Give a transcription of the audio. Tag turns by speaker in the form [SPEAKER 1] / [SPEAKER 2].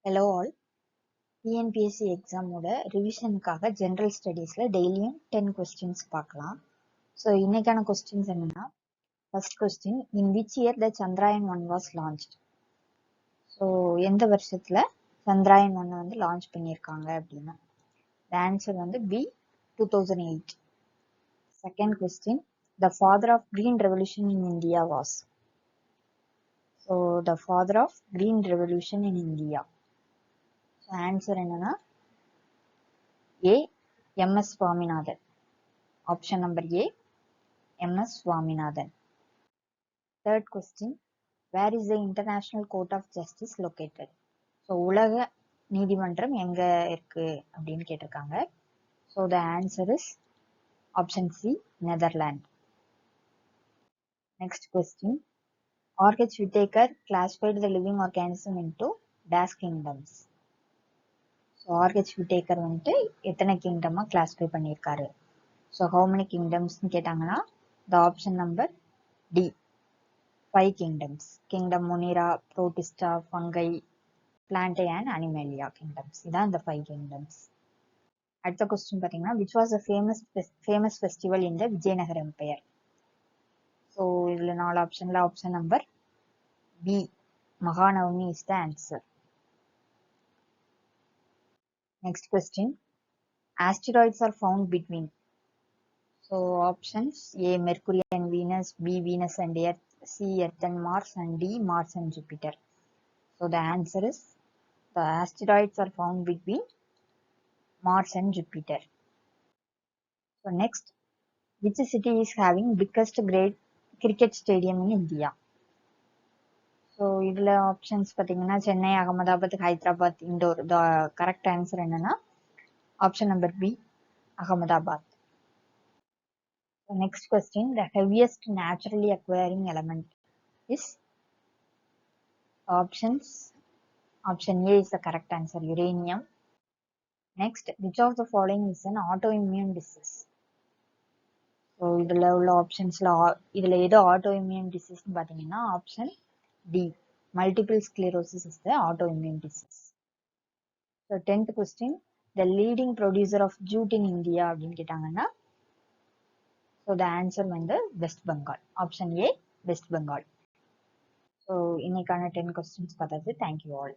[SPEAKER 1] Hello all. TNPSC எக்ஸாமோட ரிவிஷனுக்காக general ஸ்டடீஸில் டெய்லியும் 10 கொஸ்டின்ஸ் பார்க்கலாம். ஸோ இன்னைக்கான கொஸ்டின்ஸ் என்னன்னா, first question, in which year the Chandrayaan 1 was launched? So எந்த வருஷத்தில் சந்திராயன் 1 வந்து லான்ச் பண்ணியிருக்காங்க அப்படின்னா, த ஆன்சர் வந்து B 2008. Second question, the father of green revolution in India was? So the father of green revolution in India, answer என்னன்னா A M S. Swaminathan. Option number A M S. Swaminathan. Third question, where is the International Court of Justice located? So உலக நீதிமன்றம் எங்க இருக்கு அப்படின்னு கேட்டிருக்காங்க. So the answer is option C, Netherland. Next question, R H. Whittaker classified the living organism into these kingdoms? So R H. Whittaker வந்துட்டு எத்தனை கிங்டமா classify பண்ணியிருக்காரு? ஸோ ஹவு மெனி கிங்டம்ஸ்னு கேட்டாங்கன்னா, the option number D 5 kingdoms. Kingdom Monera, Protista, Fungi, Plantae and Animalia kingdoms. இதான் இந்த 5 kingdoms. அடுத்த question பார்த்தீங்கன்னா, which was a famous festival in the Vijayanagar empire? So இதில் 4 ஆப்ஷனில் ஆப்ஷன் நம்பர் பி மகாநவமி is the answer. Next question, asteroids are found between? So options A Mercury and Venus, B Venus and Earth, C Earth and Mars, and D Mars and Jupiter. So the answer is the asteroids are found between Mars and Jupiter. So next, which city is having biggest great cricket stadium in India? So இதுல options பார்த்தீங்கன்னா, Chennai, Ahmedabad, Hyderabad, Indore. The correct answer என்னன்னா option number B Ahmedabad. The next question, the heaviest naturally occurring element is? Options, option A is the correct answer, uranium. Next, which of the following is an autoimmune disease? So இதுல உள்ள ஆப்ஷன்ஸ்ல இதுல எது autoimmune disease பாத்தீங்கன்னா option D multiple sclerosis is the autoimmune disease. So 10th question, the leading producer of jute in India அப்படின்னு கேட்டாங்கன்னா, so the answer வந்து west Bengal. Option A west Bengal. So இன்னைக்கான 10 questions பார்த்தாச்சு. Thank you all.